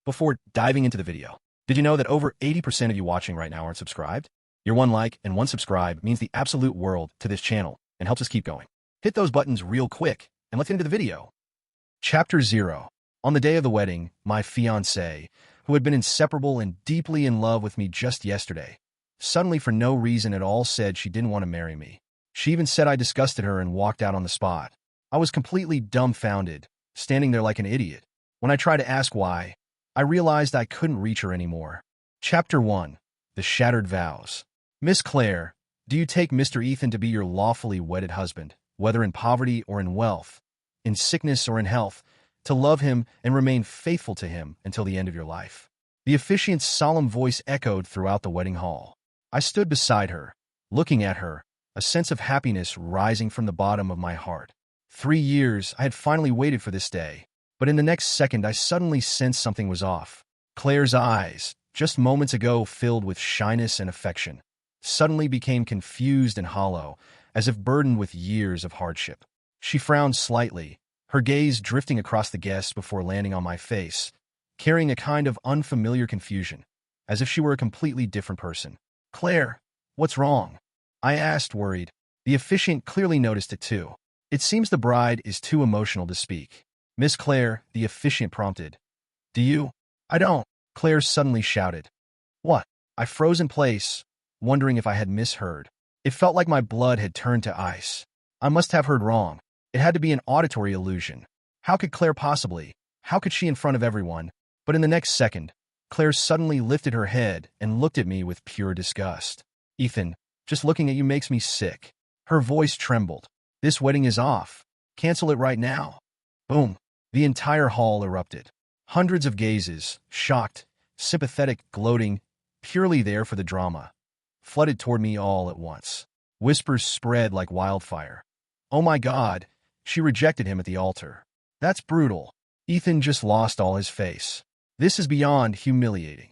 Before diving into the video, did you know that over 80% of you watching right now aren't subscribed? Your one like and one subscribe means the absolute world to this channel and helps us keep going. Hit those buttons real quick and let's get into the video. Chapter 0. On the day of the wedding, my fiancée, who had been inseparable and deeply in love with me just yesterday, suddenly for no reason at all said she didn't want to marry me. She even said I disgusted her and walked out on the spot. I was completely dumbfounded, standing there like an idiot. When I tried to ask why, I realized I couldn't reach her anymore. Chapter 1. The Shattered Vows. Miss Claire, do you take Mr. Ethan to be your lawfully wedded husband, whether in poverty or in wealth, in sickness or in health, to love him and remain faithful to him until the end of your life? The officiant's solemn voice echoed throughout the wedding hall. I stood beside her, looking at her, a sense of happiness rising from the bottom of my heart. 3 years I had finally waited for this day. But in the next second, I suddenly sensed something was off. Claire's eyes, just moments ago filled with shyness and affection, suddenly became confused and hollow, as if burdened with years of hardship. She frowned slightly, her gaze drifting across the guests before landing on my face, carrying a kind of unfamiliar confusion, as if she were a completely different person. "Claire, what's wrong?" I asked, worried. The officiant clearly noticed it too. "It seems the bride is too emotional to speak." "Miss Claire," the officiant prompted. "Do you?" "I don't," Claire suddenly shouted. "What?" I froze in place, wondering if I had misheard. It felt like my blood had turned to ice. I must have heard wrong. It had to be an auditory illusion. How could Claire possibly? How could she in front of everyone? But in the next second, Claire suddenly lifted her head and looked at me with pure disgust. "Ethan, just looking at you makes me sick." Her voice trembled. "This wedding is off. Cancel it right now." Boom. The entire hall erupted. Hundreds of gazes, shocked, sympathetic, gloating, purely there for the drama, flooded toward me all at once. Whispers spread like wildfire. "Oh my God, she rejected him at the altar. That's brutal. Ethan just lost all his face. This is beyond humiliating.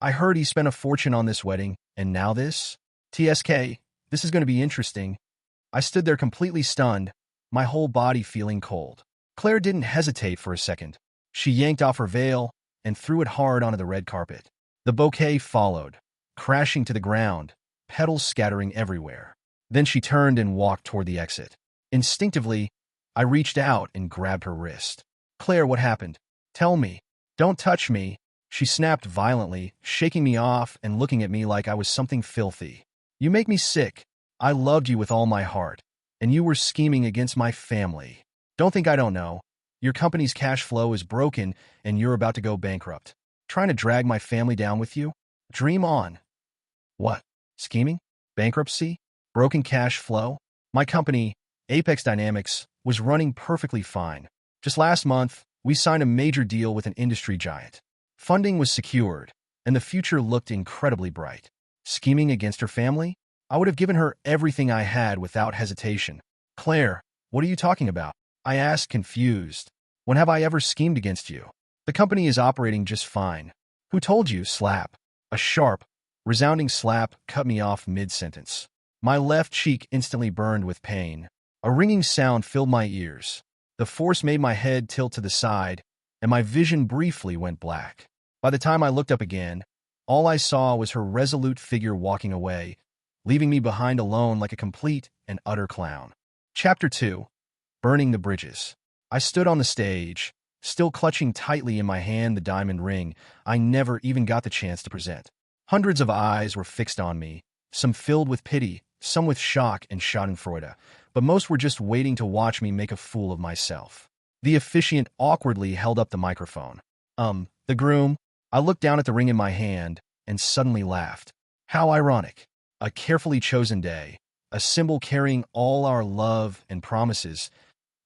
I heard he spent a fortune on this wedding, and now this? TSK, this is going to be interesting." I stood there completely stunned, my whole body feeling cold. Claire didn't hesitate for a second. She yanked off her veil and threw it hard onto the red carpet. The bouquet followed, crashing to the ground, petals scattering everywhere. Then she turned and walked toward the exit. Instinctively, I reached out and grabbed her wrist. "Claire, what happened? Tell me. Don't touch me," she snapped violently, shaking me off and looking at me like I was something filthy. "You make me sick. I loved you with all my heart, and you were scheming against my family. Don't think I don't know. Your company's cash flow is broken and you're about to go bankrupt. Trying to drag my family down with you? Dream on." "What? Scheming? Bankruptcy? Broken cash flow?" My company, Apex Dynamics, was running perfectly fine. Just last month, we signed a major deal with an industry giant. Funding was secured, and the future looked incredibly bright. Scheming against her family? I would have given her everything I had without hesitation. "Claire, what are you talking about?" I asked, confused. "When have I ever schemed against you? The company is operating just fine." "Who told you?" Slap. A sharp, resounding slap cut me off mid-sentence. My left cheek instantly burned with pain. A ringing sound filled my ears. The force made my head tilt to the side, and my vision briefly went black. By the time I looked up again, all I saw was her resolute figure walking away, leaving me behind alone like a complete and utter clown. Chapter 2. Burning the Bridges. I stood on the stage, still clutching tightly in my hand the diamond ring I never even got the chance to present. Hundreds of eyes were fixed on me, some filled with pity, some with shock and schadenfreude, but most were just waiting to watch me make a fool of myself. The officiant awkwardly held up the microphone. The groom." I looked down at the ring in my hand and suddenly laughed. How ironic. A carefully chosen day, a symbol carrying all our love and promises,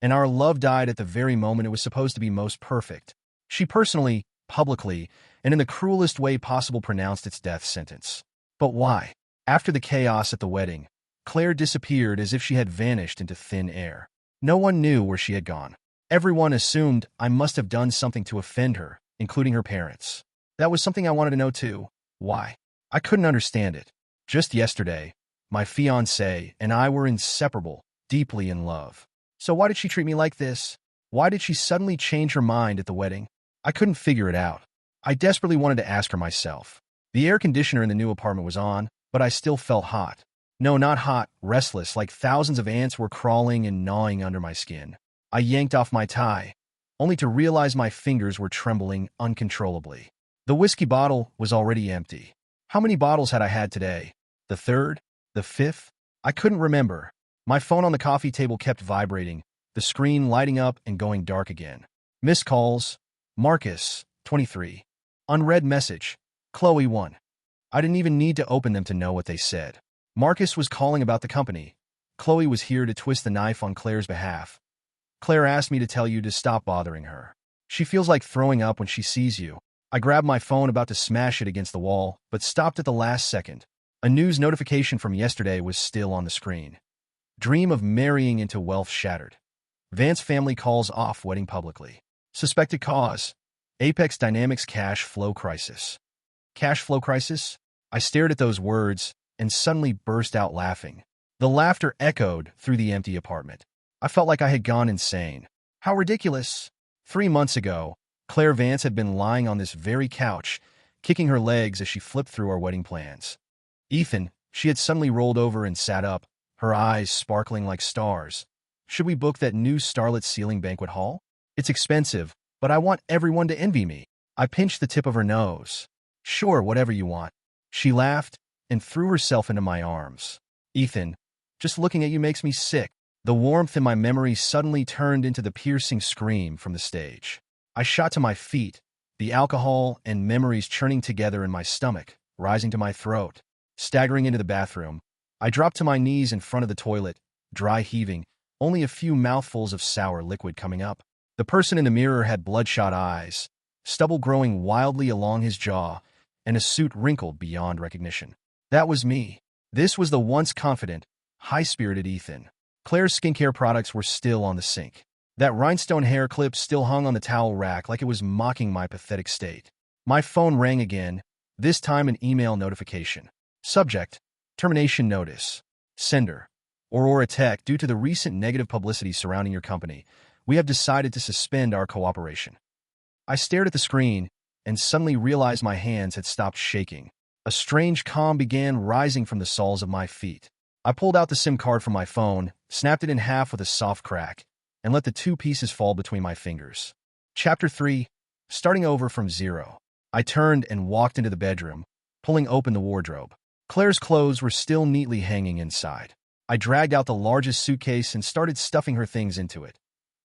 and our love died at the very moment it was supposed to be most perfect. She personally, publicly, and in the cruelest way possible pronounced its death sentence. But why? After the chaos at the wedding, Claire disappeared as if she had vanished into thin air. No one knew where she had gone. Everyone assumed I must have done something to offend her, including her parents. That was something I wanted to know too. Why? I couldn't understand it. Just yesterday, my fiancée and I were inseparable, deeply in love. So why did she treat me like this? Why did she suddenly change her mind at the wedding? I couldn't figure it out. I desperately wanted to ask her myself. The air conditioner in the new apartment was on, but I still felt hot. No, not hot, restless, like thousands of ants were crawling and gnawing under my skin. I yanked off my tie, only to realize my fingers were trembling uncontrollably. The whiskey bottle was already empty. How many bottles had I had today? The third? The fifth? I couldn't remember. My phone on the coffee table kept vibrating, the screen lighting up and going dark again. Missed calls. Marcus, 23. Unread message. Chloe, 1. I didn't even need to open them to know what they said. Marcus was calling about the company. Chloe was here to twist the knife on Claire's behalf. Claire asked me to tell you to stop bothering her. She feels like throwing up when she sees you. I grabbed my phone about to smash it against the wall, but stopped at the last second. A news notification from yesterday was still on the screen. Dream of marrying into wealth shattered. Vance family calls off wedding publicly. Suspected cause. Apex Dynamics cash flow crisis. Cash flow crisis? I stared at those words and suddenly burst out laughing. The laughter echoed through the empty apartment. I felt like I had gone insane. How ridiculous. 3 months ago, Claire Vance had been lying on this very couch, kicking her legs as she flipped through our wedding plans. Ethan, she had suddenly rolled over and sat up, her eyes sparkling like stars. Should we book that new starlit ceiling banquet hall? It's expensive, but I want everyone to envy me. I pinched the tip of her nose. Sure, whatever you want. She laughed and threw herself into my arms. Ethan, just looking at you makes me sick. The warmth in my memory suddenly turned into the piercing scream from the stage. I shot to my feet, the alcohol and memories churning together in my stomach, rising to my throat. Staggering into the bathroom, I dropped to my knees in front of the toilet, dry heaving, only a few mouthfuls of sour liquid coming up. The person in the mirror had bloodshot eyes, stubble growing wildly along his jaw, and a suit wrinkled beyond recognition. That was me. This was the once confident, high-spirited Ethan. Claire's skincare products were still on the sink. That rhinestone hair clip still hung on the towel rack like it was mocking my pathetic state. My phone rang again, this time an email notification. Subject: termination notice. Sender: Aurora Tech. Due to the recent negative publicity surrounding your company, we have decided to suspend our cooperation. I stared at the screen and suddenly realized my hands had stopped shaking. A strange calm began rising from the soles of my feet. I pulled out the SIM card from my phone, snapped it in half with a soft crack, and let the 2 pieces fall between my fingers. Chapter 3. Starting over from zero. I turned and walked into the bedroom, pulling open the wardrobe. Claire's clothes were still neatly hanging inside. I dragged out the largest suitcase and started stuffing her things into it.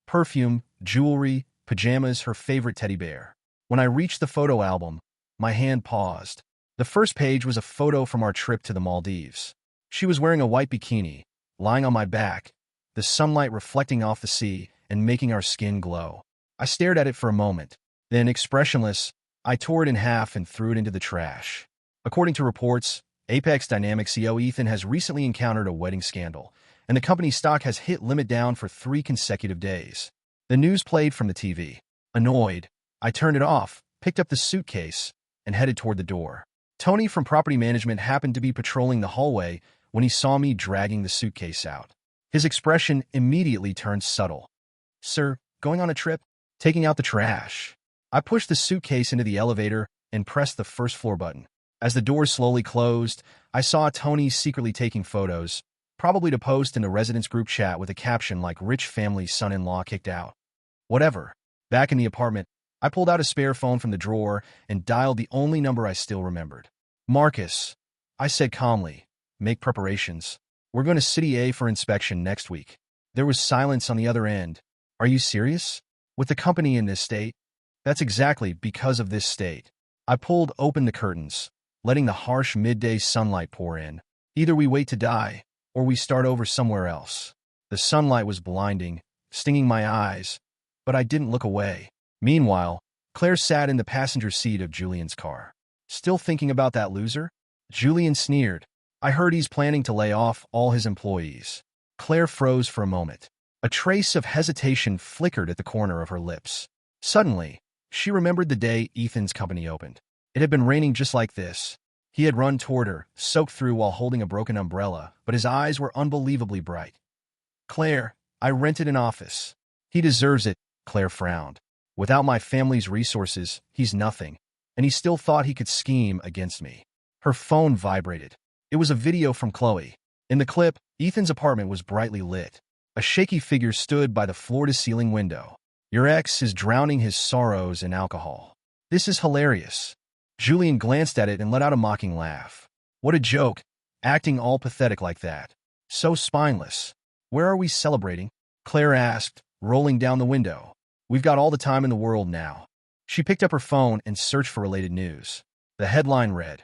Perfume, jewelry, pajamas, her favorite teddy bear. When I reached the photo album, my hand paused. The first page was a photo from our trip to the Maldives. She was wearing a white bikini, lying on my back, the sunlight reflecting off the sea and making our skin glow. I stared at it for a moment. Then, expressionless, I tore it in half and threw it into the trash. According to reports, Apex Dynamics CEO Ethan has recently encountered a wedding scandal, and the company's stock has hit limit down for 3 consecutive days. The news played from the TV. Annoyed, I turned it off, picked up the suitcase, and headed toward the door. Tony from property management happened to be patrolling the hallway when he saw me dragging the suitcase out. His expression immediately turned subtle. Sir, going on a trip? Taking out the trash. I pushed the suitcase into the elevator and pressed the first floor button. As the doors slowly closed, I saw Tony secretly taking photos, probably to post in the residence group chat with a caption like "Rich family son-in-law kicked out." Whatever. Back in the apartment, I pulled out a spare phone from the drawer and dialed the only number I still remembered. Marcus, I said calmly, make preparations. We're going to City A for inspection next week. There was silence on the other end. Are you serious? With the company in this state? That's exactly because of this state. I pulled open the curtains, letting the harsh midday sunlight pour in. Either we wait to die, or we start over somewhere else. The sunlight was blinding, stinging my eyes, but I didn't look away. Meanwhile, Claire sat in the passenger seat of Julian's car. Still thinking about that loser? Julian sneered. I heard he's planning to lay off all his employees. Claire froze for a moment. A trace of hesitation flickered at the corner of her lips. Suddenly, she remembered the day Ethan's company opened. It had been raining just like this. He had run toward her, soaked through while holding a broken umbrella, but his eyes were unbelievably bright. Claire, I rented an office. He deserves it, Claire frowned. Without my family's resources, he's nothing. and he still thought he could scheme against me. Her phone vibrated. It was a video from Chloe. In the clip, Ethan's apartment was brightly lit. A shaky figure stood by the floor-to-ceiling window. "Your ex is drowning his sorrows in alcohol. This is hilarious." Julian glanced at it and let out a mocking laugh. What a joke, acting all pathetic like that. So spineless. "Where are we celebrating?" Claire asked, rolling down the window. "We've got all the time in the world now." She picked up her phone and searched for related news. The headline read,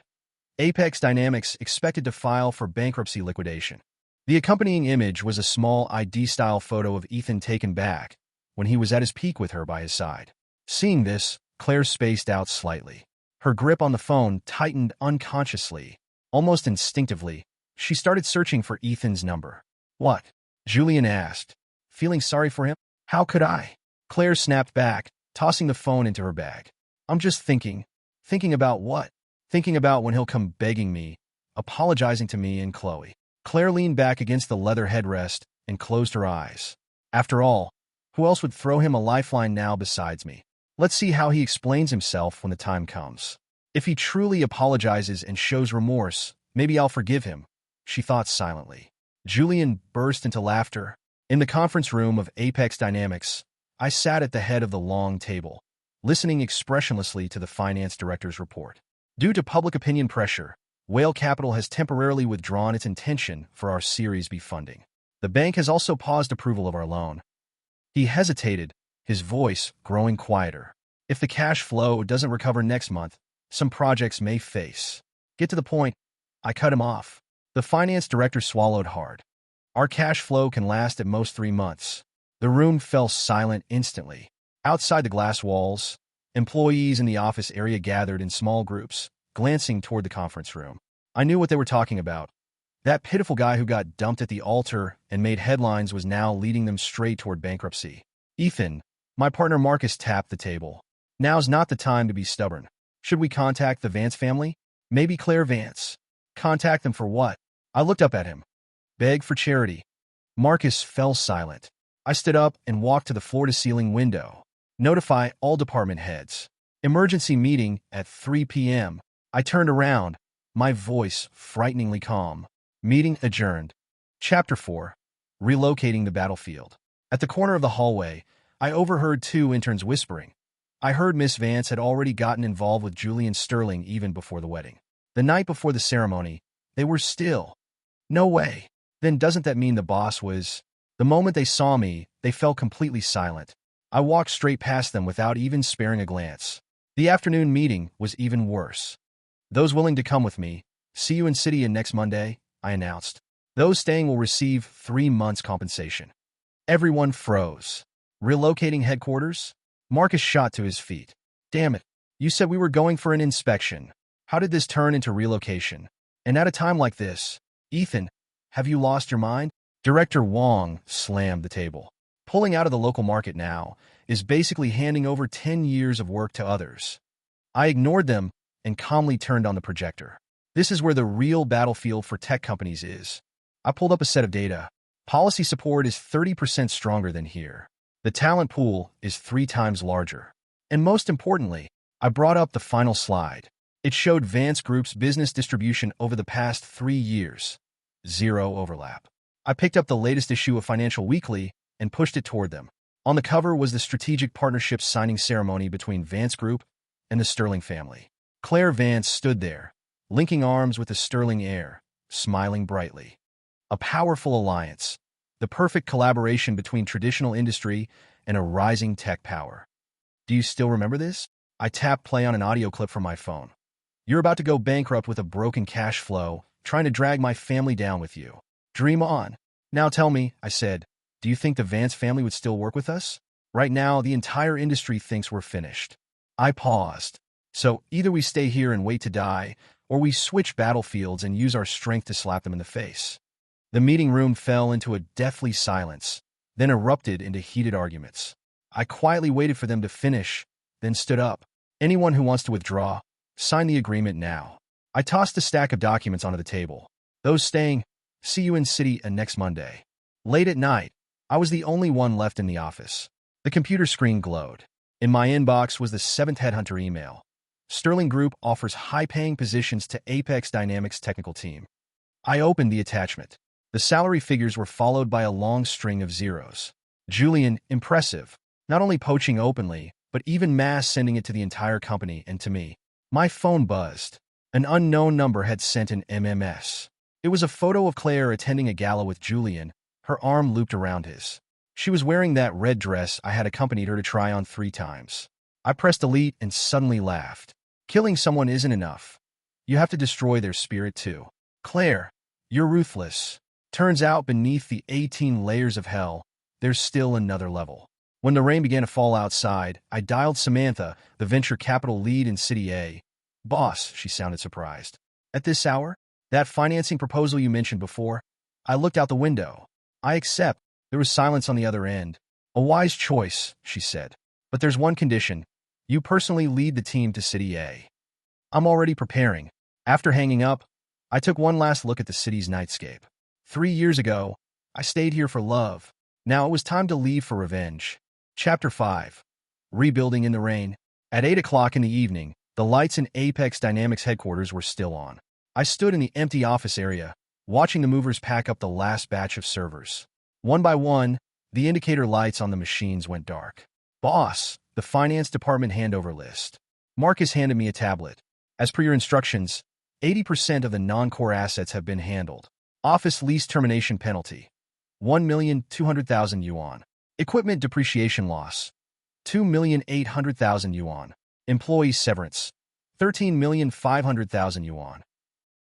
"Apex Dynamics expected to file for bankruptcy liquidation." The accompanying image was a small ID-style photo of Ethan taken back when he was at his peak with her by his side. Seeing this, Claire spaced out slightly. Her grip on the phone tightened unconsciously. Almost instinctively, she started searching for Ethan's number. "What?" Julian asked. "Feeling sorry for him?" "How could I?" Claire snapped back, tossing the phone into her bag. "I'm just thinking." "Thinking about what?" "Thinking about when he'll come begging me, apologizing to me and Chloe." Claire leaned back against the leather headrest and closed her eyes. After all, who else would throw him a lifeline now besides me? Let's see how he explains himself when the time comes. If he truly apologizes and shows remorse, maybe I'll forgive him, she thought silently. Julian burst into laughter. In the conference room of Apex Dynamics, I sat at the head of the long table, listening expressionlessly to the finance director's report. Due to public opinion pressure, Whale Capital has temporarily withdrawn its intention for our Series B funding. The bank has also paused approval of our loan. He hesitated, his voice growing quieter. If the cash flow doesn't recover next month, some projects may face. Get to the point. I cut him off. The finance director swallowed hard. Our cash flow can last at most 3 months. The room fell silent instantly. Outside the glass walls, employees in the office area gathered in small groups, glancing toward the conference room. I knew what they were talking about. That pitiful guy who got dumped at the altar and made headlines was now leading them straight toward bankruptcy. "Ethan," my partner Marcus tapped the table. "Now's not the time to be stubborn. Should we contact the Vance family? Maybe Claire Vance." "Contact them for what?" I looked up at him. "Beg for charity." Marcus fell silent. I stood up and walked to the floor-to-ceiling window. "Notify all department heads. Emergency meeting at 3 p.m. I turned around, my voice frighteningly calm. Meeting adjourned. Chapter 4. Relocating the battlefield. At the corner of the hallway, I overheard 2 interns whispering. I heard Miss Vance had already gotten involved with Julian Sterling even before the wedding. The night before the ceremony, they were still. No way. Then doesn't that mean the boss was... The moment they saw me, they fell completely silent. I walked straight past them without even sparing a glance. The afternoon meeting was even worse. "Those willing to come with me, see you in City Inn next Monday," I announced. "Those staying will receive 3 months' compensation." Everyone froze. "Relocating headquarters?" Marcus shot to his feet. "Damn it. You said we were going for an inspection. How did this turn into relocation? And at a time like this? Ethan, have you lost your mind?" Director Wong slammed the table. "Pulling out of the local market now is basically handing over 10 years of work to others." I ignored them and calmly turned on the projector. This is where the real battlefield for tech companies is. I pulled up a set of data. Policy support is 30% stronger than here. The talent pool is 3 times larger. And most importantly, I brought up the final slide. It showed Vance Group's business distribution over the past 3 years. 0 overlap. I picked up the latest issue of Financial Weekly and pushed it toward them. On the cover was the strategic partnership signing ceremony between Vance Group and the Sterling family. Claire Vance stood there, linking arms with the Sterling heir, smiling brightly. A powerful alliance, the perfect collaboration between traditional industry and a rising tech power. "Do you still remember this?" I tapped play on an audio clip from my phone. "You're about to go bankrupt with a broken cash flow, trying to drag my family down with you. Dream on. Now tell me," I said, "do you think the Vance family would still work with us? Right now, the entire industry thinks we're finished." I paused. "So either we stay here and wait to die, or we switch battlefields and use our strength to slap them in the face." The meeting room fell into a deathly silence, then erupted into heated arguments. I quietly waited for them to finish, then stood up. "Anyone who wants to withdraw, sign the agreement now." I tossed a stack of documents onto the table. "Those staying, see you in City Inn next Monday." Late at night, I was the only one left in the office. The computer screen glowed. In my inbox was the 7th headhunter email. Sterling Group offers high-paying positions to Apex Dynamics technical team. I opened the attachment. The salary figures were followed by a long string of zeros. Julian, impressive. Not only poaching openly, but even mass sending it to the entire company and to me. My phone buzzed. An unknown number had sent an MMS. It was a photo of Claire attending a gala with Julian, her arm looped around his. She was wearing that red dress I had accompanied her to try on 3 times. I pressed delete and suddenly laughed. Killing someone isn't enough. You have to destroy their spirit too. Claire, you're ruthless. Turns out beneath the 18 layers of hell, there's still another level. When the rain began to fall outside, I dialed Samantha, the venture capital lead in City A. Boss, she sounded surprised. At this hour? That financing proposal you mentioned before? I looked out the window. I accept. There was silence on the other end. A wise choice, she said. But there's one condition. You personally lead the team to City A. I'm already preparing. After hanging up, I took one last look at the city's nightscape. 3 years ago, I stayed here for love. Now it was time to leave for revenge. Chapter 5. Rebuilding in the rain. At 8 o'clock in the evening, the lights in Apex Dynamics headquarters were still on. I stood in the empty office area, watching the movers pack up the last batch of servers. One by one, the indicator lights on the machines went dark. Boss, the finance department handover list. Marcus handed me a tablet. As per your instructions, 80% of the non-core assets have been handled. Office lease termination penalty, 1,200,000 yuan. Equipment depreciation loss, 2,800,000 yuan. Employee severance, 13,500,000 yuan.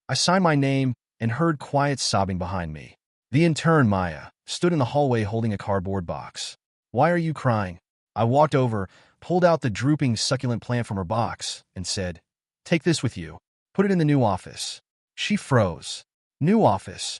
I signed my name and heard quiet sobbing behind me. The intern, Maya, stood in the hallway holding a cardboard box. Why are you crying? I walked over, pulled out the drooping succulent plant from her box, and said, take this with you. Put it in the new office. She froze. New office.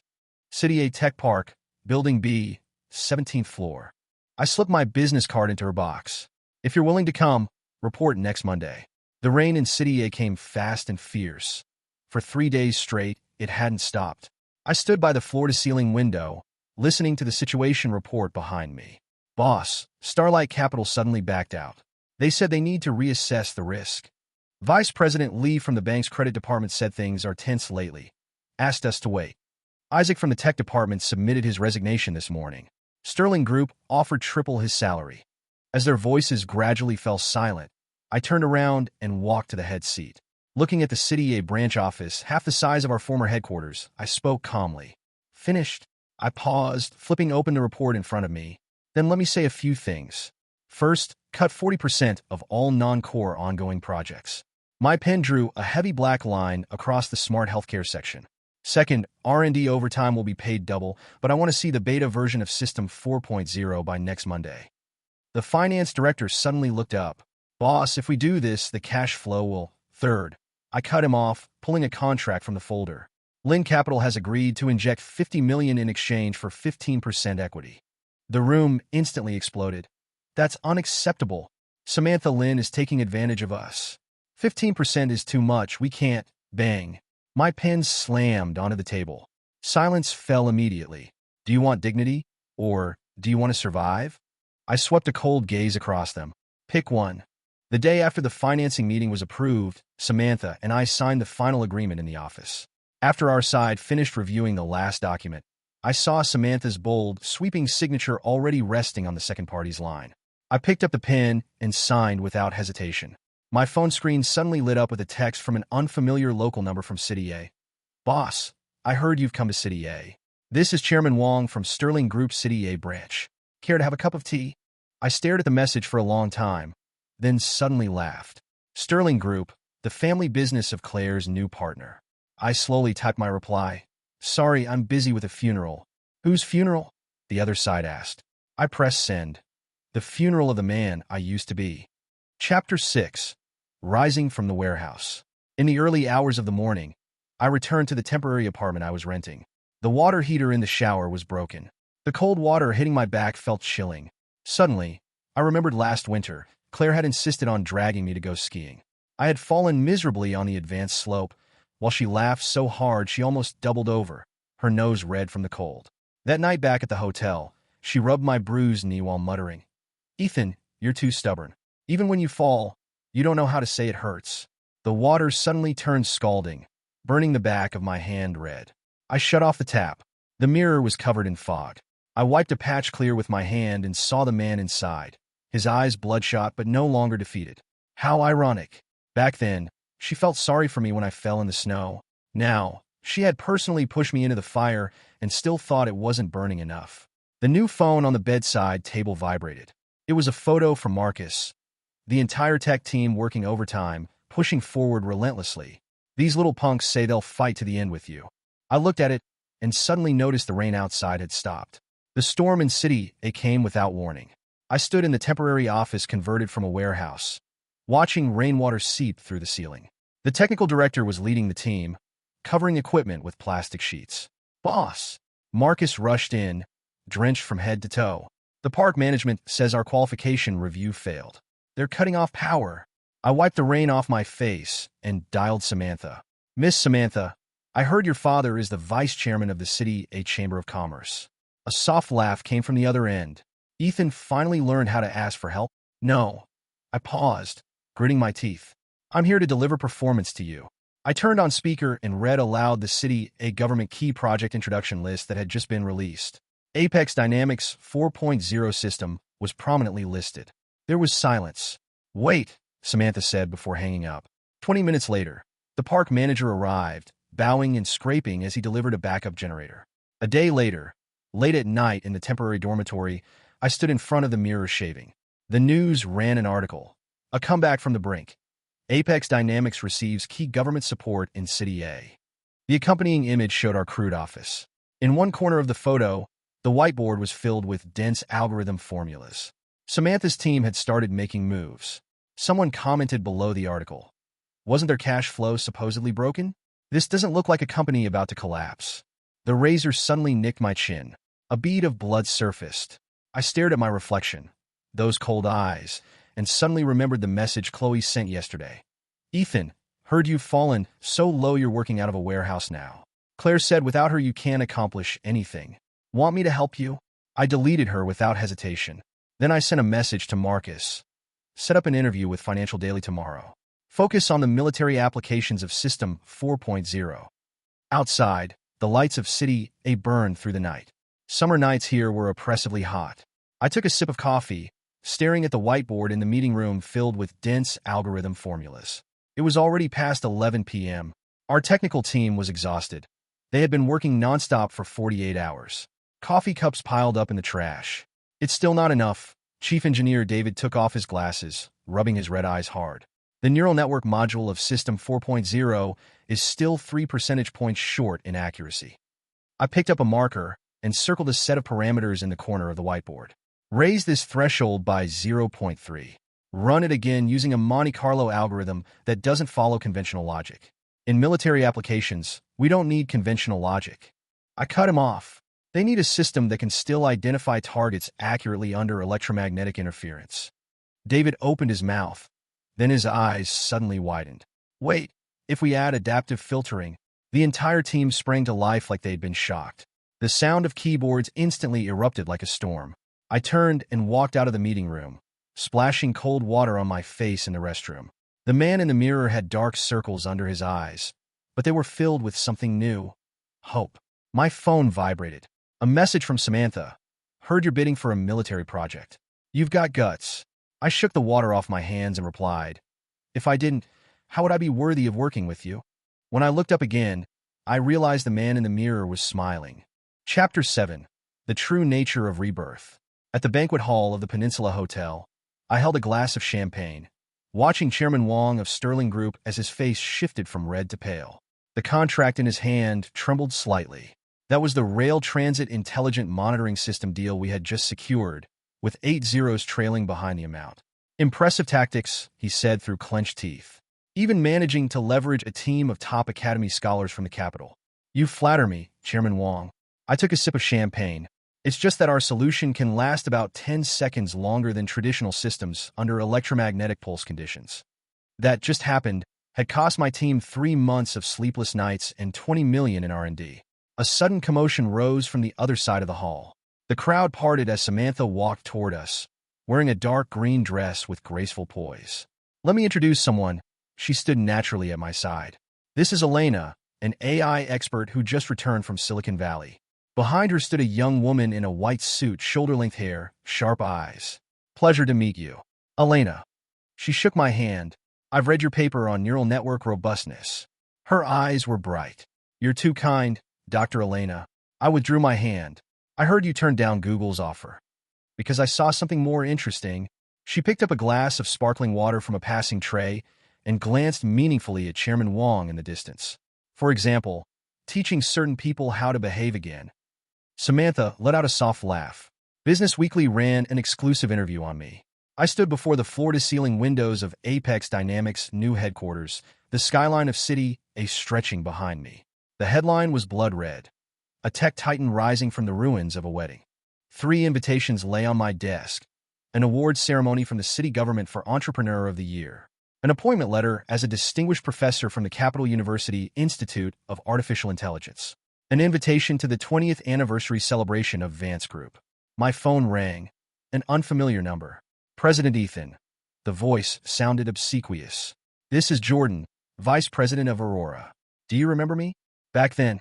City A Tech Park, Building B, 17th floor. I slipped my business card into her box. If you're willing to come, report next Monday. The rain in City A came fast and fierce. For 3 days straight, it hadn't stopped. I stood by the floor-to-ceiling window, listening to the situation report behind me. Boss, Starlight Capital suddenly backed out. They said they need to reassess the risk. Vice President Lee from the bank's credit department said things are tense lately. Asked us to wait. Isaac from the tech department submitted his resignation this morning. Sterling Group offered triple his salary. As their voices gradually fell silent, I turned around and walked to the head seat. Looking at the City A branch office, half the size of our former headquarters, I spoke calmly. Finished? I paused, flipping open the report in front of me. Then let me say a few things. First, cut 40% of all non-core ongoing projects. My pen drew a heavy black line across the smart healthcare section. Second, R&D overtime will be paid double, but I want to see the beta version of System 4.0 by next Monday. The finance director suddenly looked up. Boss, if we do this, the cash flow will... Third, I cut him off, pulling a contract from the folder. Lin Capital has agreed to inject $50 million in exchange for 15% equity. The room instantly exploded. That's unacceptable. Samantha Lin is taking advantage of us. 15% is too much. We can't. Bang. My pen slammed onto the table. Silence fell immediately. Do you want dignity? Or do you want to survive? I swept a cold gaze across them. Pick one. The day after the financing meeting was approved, Samantha and I signed the final agreement in the office. After our side finished reviewing the last document, I saw Samantha's bold, sweeping signature already resting on the second party's line. I picked up the pen and signed without hesitation. My phone screen suddenly lit up with a text from an unfamiliar local number from City A. Boss, I heard you've come to City A. This is Chairman Wong from Sterling Group City A branch. Care to have a cup of tea? I stared at the message for a long time, then suddenly laughed. Sterling Group, the family business of Claire's new partner. I slowly typed my reply. Sorry, I'm busy with a funeral. Whose funeral? The other side asked. I pressed send. The funeral of the man I used to be. Chapter 6. Rising from the warehouse. In the early hours of the morning, I returned to the temporary apartment I was renting. The water heater in the shower was broken. The cold water hitting my back felt chilling. Suddenly, I remembered last winter, Claire had insisted on dragging me to go skiing. I had fallen miserably on the advanced slope, while she laughed so hard she almost doubled over, her nose red from the cold. That night back at the hotel, she rubbed my bruised knee while muttering, Ethan, you're too stubborn. Even when you fall, you don't know how to say it hurts. The The water suddenly turned scalding, burning the back of my hand red. I shut off the tap. The mirror was covered in fog. I wiped a patch clear with my hand and saw the man inside, his eyes bloodshot but no longer defeated. How ironic. Back then, she felt sorry for me when I fell in the snow. Now, she had personally pushed me into the fire and still thought it wasn't burning enough. The new phone on the bedside table vibrated. It was a photo from Marcus. The entire tech team working overtime, pushing forward relentlessly. These little punks say they'll fight to the end with you. I looked at it and suddenly noticed the rain outside had stopped. The storm in City A came without warning. I stood in the temporary office converted from a warehouse, watching rainwater seep through the ceiling. The technical director was leading the team, covering equipment with plastic sheets. "Boss!" Marcus rushed in, drenched from head to toe. "The park management says our qualification review failed. They're cutting off power." I wiped the rain off my face and dialed Samantha. "Miss Samantha, I heard your father is the vice chairman of the City A Chamber of Commerce." A soft laugh came from the other end. Ethan finally learned how to ask for help. "No." I paused, gritting my teeth. "I'm here to deliver performance to you." I turned on speaker and read aloud the City A government key project introduction list that had just been released. Apex Dynamics 4.0 system was prominently listed. There was silence. "Wait," Samantha said before hanging up. 20 minutes later, the park manager arrived, bowing and scraping as he delivered a backup generator. A day later, late at night in the temporary dormitory, I stood in front of the mirror shaving. The news ran an article. A comeback from the brink. Apex Dynamics receives key government support in City A. The accompanying image showed our crude office. In one corner of the photo, the whiteboard was filled with dense algorithm formulas. Samantha's team had started making moves. Someone commented below the article. "Wasn't their cash flow supposedly broken? This doesn't look like a company about to collapse." The razor suddenly nicked my chin. A bead of blood surfaced. I stared at my reflection, those cold eyes, and suddenly remembered the message Chloe sent yesterday. "Ethan, heard you've fallen so low you're working out of a warehouse now. Claire said without her you can't accomplish anything. Want me to help you?" I deleted her without hesitation. Then I sent a message to Marcus. "Set up an interview with Financial Daily tomorrow. Focus on the military applications of System 4.0. Outside, the lights of City A burned through the night. Summer nights here were oppressively hot. I took a sip of coffee, staring at the whiteboard in the meeting room filled with dense algorithm formulas. It was already past 11 p.m. Our technical team was exhausted. They had been working nonstop for 48 hours. Coffee cups piled up in the trash. "It's still not enough." Chief Engineer David took off his glasses, rubbing his red eyes hard. "The neural network module of System 4.0 is still 3 percentage points short in accuracy." I picked up a marker and circled a set of parameters in the corner of the whiteboard. "Raise this threshold by 0.3. Run it again using a Monte Carlo algorithm that doesn't follow conventional logic. In military applications, we don't need conventional logic." I cut him off. They need a system that can still identify targets accurately under electromagnetic interference. David opened his mouth. Then his eyes suddenly widened. "Wait, if we add adaptive filtering?" The entire team sprang to life like they'd been shocked. The sound of keyboards instantly erupted like a storm. I turned and walked out of the meeting room, splashing cold water on my face in the restroom. The man in the mirror had dark circles under his eyes, but they were filled with something new. Hope. My phone vibrated. A message from Samantha. "Heard you're bidding for a military project. You've got guts." I shook the water off my hands and replied, "If I didn't, how would I be worthy of working with you?" When I looked up again, I realized the man in the mirror was smiling. Chapter 7. The True Nature of Rebirth. At the banquet hall of the Peninsula Hotel, I held a glass of champagne, watching Chairman Wong of Sterling Group as his face shifted from red to pale. The contract in his hand trembled slightly. That was the Rail Transit Intelligent Monitoring System deal we had just secured, with 8 zeros trailing behind the amount. "Impressive tactics," he said through clenched teeth. "Even managing to leverage a team of top Academy scholars from the capital. You flatter me, Chairman Wong." I took a sip of champagne. "It's just that our solution can last about 10 seconds longer than traditional systems under electromagnetic pulse conditions. That just happened had cost my team 3 months of sleepless nights and $20 million in R&D. A sudden commotion rose from the other side of the hall. The crowd parted as Samantha walked toward us, wearing a dark green dress with graceful poise. "Let me introduce someone," She stood naturally at my side. This is Elena, an AI expert who just returned from Silicon Valley. Behind her stood a young woman in a white suit, shoulder-length hair, sharp eyes. Pleasure to meet you. Elena. She shook my hand. I've read your paper on neural network robustness. Her eyes were bright. You're too kind, Dr. Elena. I withdrew my hand. I heard you turned down Google's offer. Because I saw something more interesting. She picked up a glass of sparkling water from a passing tray and glanced meaningfully at Chairman Wong in the distance. For example, teaching certain people how to behave again. Samantha let out a soft laugh. Business Weekly ran an exclusive interview on me. I stood before the floor-to-ceiling windows of Apex Dynamics' new headquarters, the skyline of City A stretching behind me. The headline was blood red. A tech titan rising from the ruins of a wedding. 3 invitations lay on my desk. An awards ceremony from the city government for Entrepreneur of the Year. An appointment letter as a distinguished professor from the Capital University Institute of Artificial Intelligence. An invitation to the 20th anniversary celebration of Vance Group. My phone rang. An unfamiliar number. President Ethan. The voice sounded obsequious. This is Jordan, Vice President of Aurora. Do you remember me? Back then.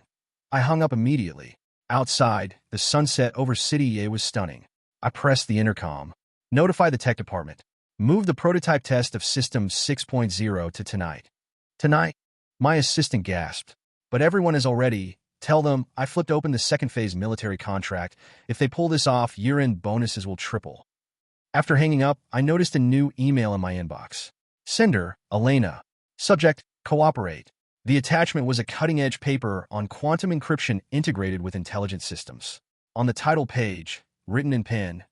I hung up immediately. Outside, the sunset over City A was stunning. I pressed the intercom. Notify the tech department. Move the prototype test of System 6.0 to tonight. Tonight? My assistant gasped. But everyone is already. Tell them I flipped open the second phase military contract. If they pull this off, year-end bonuses will triple. After hanging up, I noticed a new email in my inbox. Sender, Elena. Subject, cooperate. The attachment was a cutting-edge paper on quantum encryption integrated with intelligent systems. On the title page, written in pen,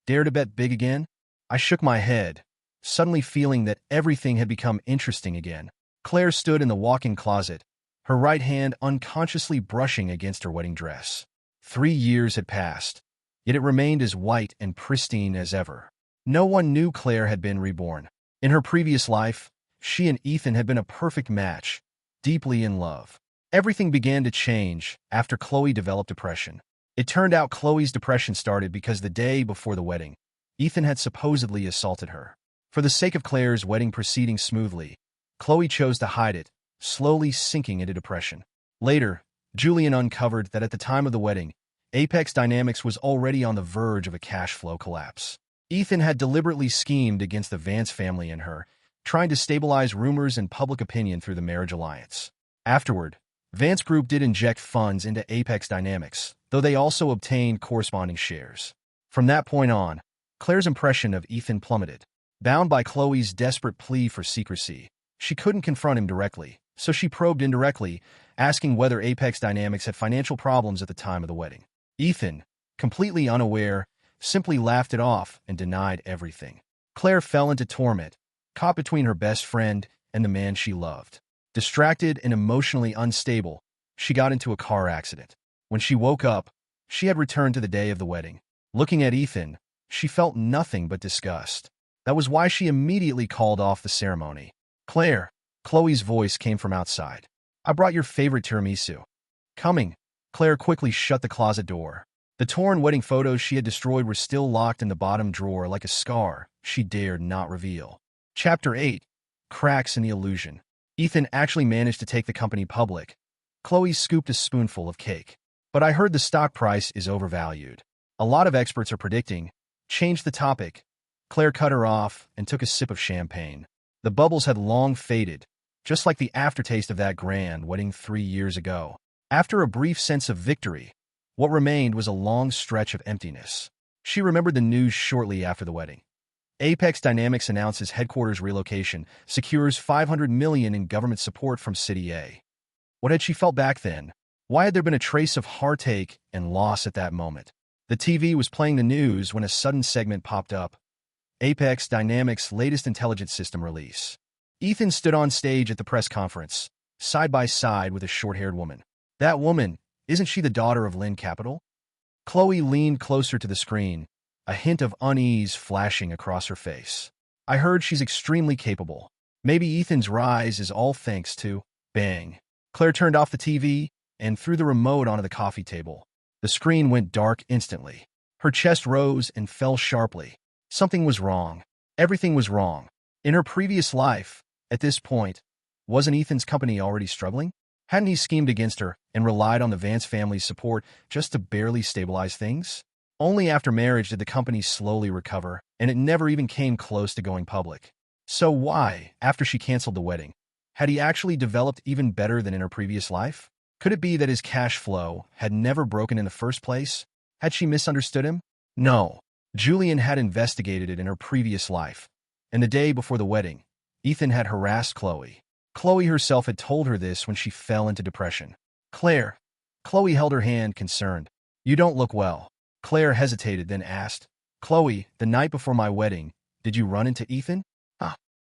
Dare to bet big again? I shook my head, suddenly feeling that everything had become interesting again. Claire stood in the walk-in closet, her right hand unconsciously brushing against her wedding dress. 3 years had passed, yet it remained as white and pristine as ever. No one knew Claire had been reborn. In her previous life, she and Ethan had been a perfect match, deeply in love. Everything began to change after Chloe developed depression. It turned out Chloe's depression started because the day before the wedding, Ethan had supposedly assaulted her. For the sake of Claire's wedding proceeding smoothly, Chloe chose to hide it, slowly sinking into depression. Later, Julian uncovered that at the time of the wedding, Apex Dynamics was already on the verge of a cash flow collapse. Ethan had deliberately schemed against the Vance family and her, trying to stabilize rumors and public opinion through the marriage alliance. Afterward, Vance Group did inject funds into Apex Dynamics, though they also obtained corresponding shares. From that point on, Claire's impression of Ethan plummeted. Bound by Chloe's desperate plea for secrecy, she couldn't confront him directly, so she probed indirectly, asking whether Apex Dynamics had financial problems at the time of the wedding. Ethan, completely unaware, simply laughed it off and denied everything. Claire fell into torment, caught between her best friend and the man she loved. Distracted and emotionally unstable, she got into a car accident. When she woke up, she had returned to the day of the wedding. Looking at Ethan, she felt nothing but disgust. That was why she immediately called off the ceremony. Claire, Chloe's voice came from outside. I brought your favorite tiramisu. Coming. Claire quickly shut the closet door. The torn wedding photos she had destroyed were still locked in the bottom drawer like a scar she dared not reveal. Chapter 8. Cracks in the Illusion. Ethan actually managed to take the company public. Chloe scooped a spoonful of cake. But I heard the stock price is overvalued. A lot of experts are predicting. Change the topic. Claire cut her off and took a sip of champagne. The bubbles had long faded, just like the aftertaste of that grand wedding 3 years ago. After a brief sense of victory, what remained was a long stretch of emptiness. She remembered the news shortly after the wedding. Apex Dynamics announces headquarters relocation, secures $500 million in government support from City A. What had she felt back then? Why had there been a trace of heartache and loss at that moment? The TV was playing the news when a sudden segment popped up. Apex Dynamics' latest intelligence system release. Ethan stood on stage at the press conference, side by side with a short-haired woman. That woman, isn't she the daughter of Lynn Capital? Chloe leaned closer to the screen, a hint of unease flashing across her face. I heard she's extremely capable. Maybe Ethan's rise is all thanks to... Bang. Claire turned off the TV and threw the remote onto the coffee table. The screen went dark instantly. Her chest rose and fell sharply. Something was wrong. Everything was wrong. In her previous life, At this point, wasn't Ethan's company already struggling? Hadn't he schemed against her and relied on the Vance family's support just to barely stabilize things? Only after marriage did the company slowly recover, and it never even came close to going public. So why, after she canceled the wedding, had he actually developed even better than in her previous life? Could it be that his cash flow had never broken in the first place? Had she misunderstood him? No. Julian had investigated it in her previous life, and the day before the wedding, Ethan had harassed Chloe. Chloe herself had told her this when she fell into depression. Claire. Chloe held her hand, concerned. You don't look well. Claire hesitated, then asked, Chloe, the night before my wedding, did you run into Ethan?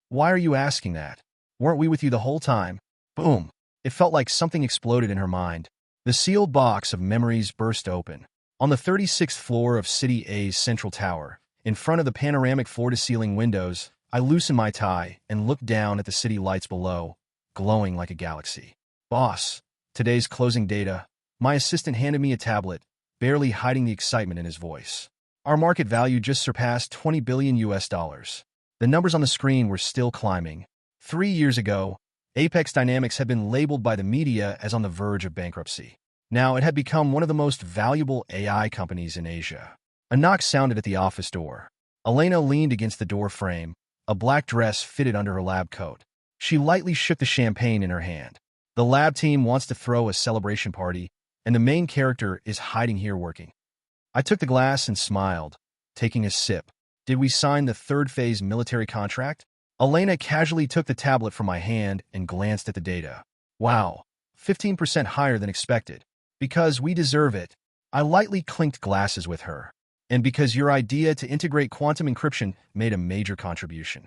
Why are you asking that? Weren't we with you the whole time? Boom. It felt like something exploded in her mind. The sealed box of memories burst open. On the 36th floor of City A's Central Tower, in front of the panoramic floor-to-ceiling windows, I loosened my tie and looked down at the city lights below, glowing like a galaxy. Boss, today's closing data. My assistant handed me a tablet, barely hiding the excitement in his voice. Our market value just surpassed $20 billion US. The numbers on the screen were still climbing. 3 years ago, Apex Dynamics had been labeled by the media as on the verge of bankruptcy. Now it had become one of the most valuable AI companies in Asia. A knock sounded at the office door. Elena leaned against the door frame, a black dress fitted under her lab coat. She lightly shook the champagne in her hand. The lab team wants to throw a celebration party, and the main character is hiding here working. I took the glass and smiled, taking a sip. Did we sign the third phase military contract? Elena casually took the tablet from my hand and glanced at the data. Wow, 15% higher than expected. Because we deserve it. I lightly clinked glasses with her. And because your idea to integrate quantum encryption made a major contribution.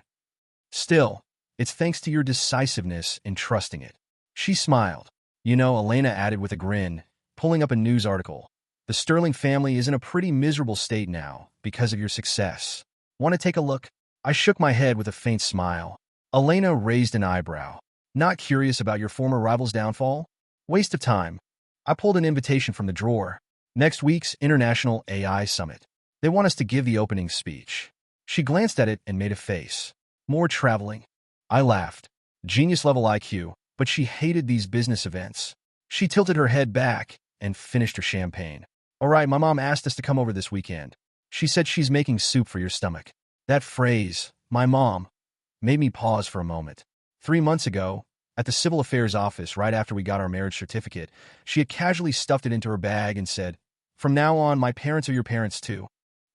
Still, it's thanks to your decisiveness in trusting it. She smiled. You know, Elena added with a grin, pulling up a news article. The Sterling family is in a pretty miserable state now because of your success. Want to take a look? I shook my head with a faint smile. Elena raised an eyebrow. Not curious about your former rival's downfall? Waste of time. I pulled an invitation from the drawer. Next week's International AI Summit. They want us to give the opening speech. She glanced at it and made a face. More traveling. I laughed. Genius-level IQ, but she hated these business events. She tilted her head back and finished her champagne. All right, my mom asked us to come over this weekend. She said she's making soup for your stomach. That phrase, my mom, made me pause for a moment. 3 months ago, at the Civil Affairs office right after we got our marriage certificate, she had casually stuffed it into her bag and said, From now on, my parents are your parents too.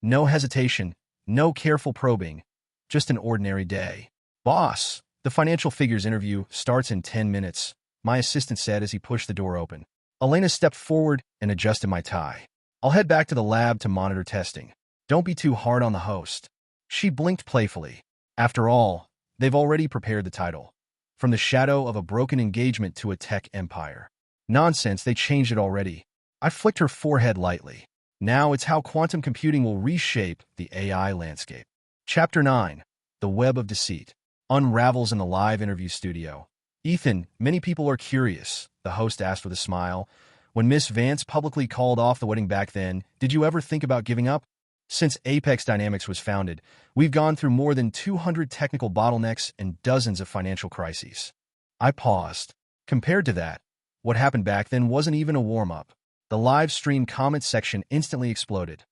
No hesitation, no careful probing, just an ordinary day. Boss, the financial figures interview starts in 10 minutes, my assistant said as he pushed the door open. Elena stepped forward and adjusted my tie. I'll head back to the lab to monitor testing. Don't be too hard on the host. She blinked playfully. After all, they've already prepared the title. From the shadow of a broken engagement to a tech empire. Nonsense, they changed it already. I flicked her forehead lightly. Now it's how quantum computing will reshape the AI landscape. Chapter 9. The Web of Deceit. Unravels in the live interview studio. Ethan, many people are curious, the host asked with a smile. When Miss Vance publicly called off the wedding back then, did you ever think about giving up? Since Apex Dynamics was founded, we've gone through more than 200 technical bottlenecks and dozens of financial crises. I paused. Compared to that, what happened back then wasn't even a warm-up. The live stream comments section instantly exploded.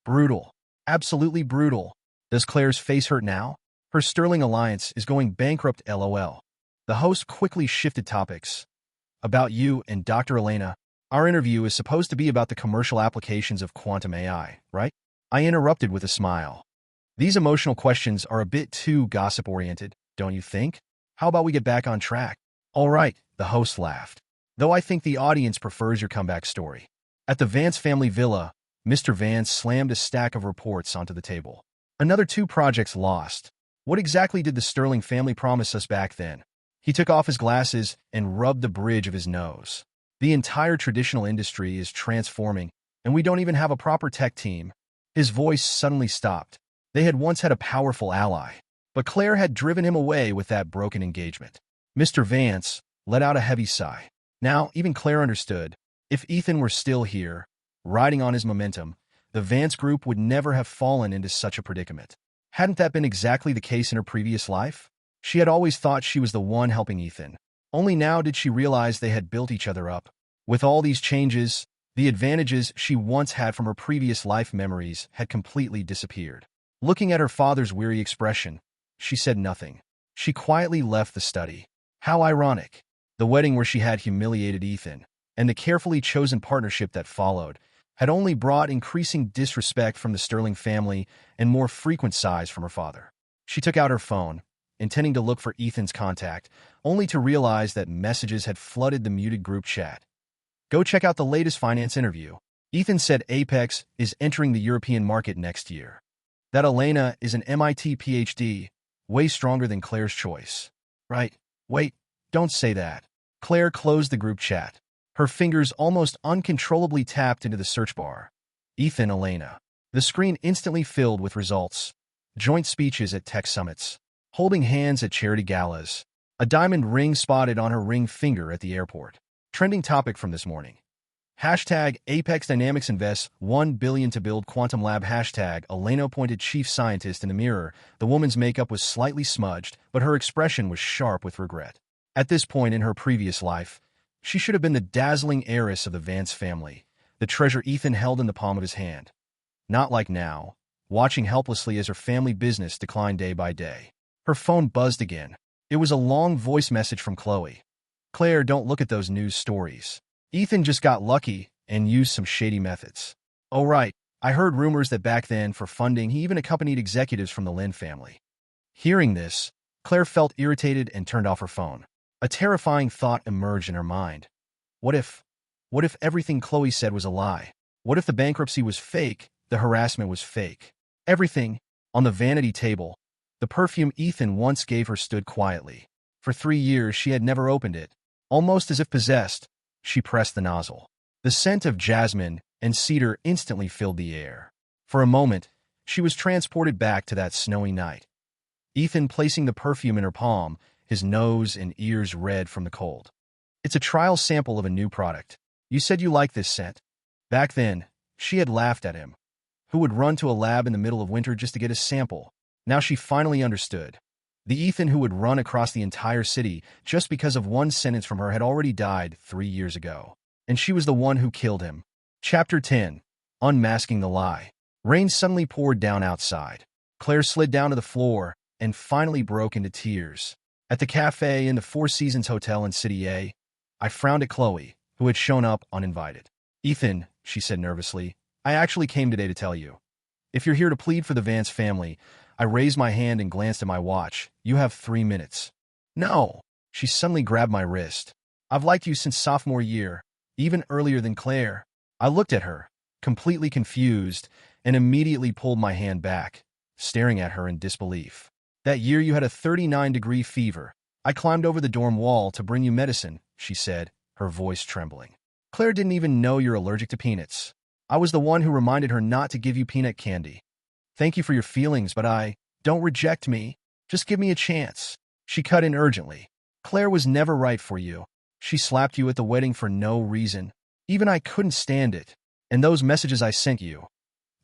Brutal. Absolutely brutal. Does Claire's face hurt now? Her Sterling alliance is going bankrupt, LOL. The host quickly shifted topics. About you and Dr. Elena, our interview is supposed to be about the commercial applications of quantum AI, right? I interrupted with a smile. These emotional questions are a bit too gossip-oriented, don't you think? How about we get back on track? All right, the host laughed. Though I think the audience prefers your comeback story. At the Vance family villa, Mr. Vance slammed a stack of reports onto the table. Another 2 projects lost. What exactly did the Sterling family promise us back then? He took off his glasses and rubbed the bridge of his nose. The entire traditional industry is transforming, and we don't even have a proper tech team. His voice suddenly stopped. They had once had a powerful ally, but Claire had driven him away with that broken engagement. Mr. Vance let out a heavy sigh. Now, even Claire understood. If Ethan were still here, riding on his momentum, the Vance group would never have fallen into such a predicament. Hadn't that been exactly the case in her previous life? She had always thought she was the one helping Ethan. Only now did she realize they had built each other up. With all these changes, the advantages she once had from her previous life memories had completely disappeared. Looking at her father's weary expression, she said nothing. She quietly left the study. How ironic. The wedding where she had humiliated Ethan, and the carefully chosen partnership that followed, had only brought increasing disrespect from the Sterling family and more frequent sighs from her father. She took out her phone, intending to look for Ethan's contact, only to realize that messages had flooded the muted group chat. Go check out the latest finance interview. Ethan said Apex is entering the European market next year. That Elena is an MIT PhD, way stronger than Claire's choice. Right? Wait, don't say that. Claire closed the group chat. Her fingers almost uncontrollably tapped into the search bar. Ethan, Elena. The screen instantly filled with results. Joint speeches at tech summits. Holding hands at charity galas. A diamond ring spotted on her ring finger at the airport. Trending topic from this morning. Hashtag Apex Dynamics invests $1 billion to build quantum lab. Hashtag Elena appointed chief scientist. In the mirror, the woman's makeup was slightly smudged, but her expression was sharp with regret. At this point in her previous life, she should have been the dazzling heiress of the Vance family, the treasure Ethan held in the palm of his hand. Not like now, watching helplessly as her family business declined day by day. Her phone buzzed again. It was a long voice message from Chloe. Claire, don't look at those news stories. Ethan just got lucky and used some shady methods. Oh right, I heard rumors that back then for funding he even accompanied executives from the Lynn family. Hearing this, Claire felt irritated and turned off her phone. A terrifying thought emerged in her mind. What if everything Chloe said was a lie? What if the bankruptcy was fake, the harassment was fake? Everything. On the vanity table, the perfume Ethan once gave her stood quietly. For 3 years she had never opened it. Almost as if possessed, she pressed the nozzle. The scent of jasmine and cedar instantly filled the air. For a moment, she was transported back to that snowy night. Ethan placing the perfume in her palm, his nose and ears red from the cold. It's a trial sample of a new product. You said you liked this scent. Back then, she had laughed at him. Who would run to a lab in the middle of winter just to get a sample? Now she finally understood. The Ethan who would run across the entire city just because of one sentence from her had already died 3 years ago. And she was the one who killed him. Chapter 10. Unmasking the Lie. Rain suddenly poured down outside. Claire slid down to the floor and finally broke into tears. At the cafe in the Four Seasons Hotel in City A, I frowned at Chloe, who had shown up uninvited. Ethan, she said nervously, I actually came today to tell you. If you're here to plead for the Vance family, I raised my hand and glanced at my watch. You have 3 minutes. No. She suddenly grabbed my wrist. I've liked you since sophomore year, even earlier than Claire. I looked at her, completely confused, and immediately pulled my hand back, staring at her in disbelief. That year you had a 39-degree fever. I climbed over the dorm wall to bring you medicine, she said, her voice trembling. Claire didn't even know you're allergic to peanuts. I was the one who reminded her not to give you peanut candy. Thank you for your feelings, but don't reject me. Just give me a chance. She cut in urgently. Claire was never right for you. She slapped you at the wedding for no reason. Even I couldn't stand it. And those messages I sent you,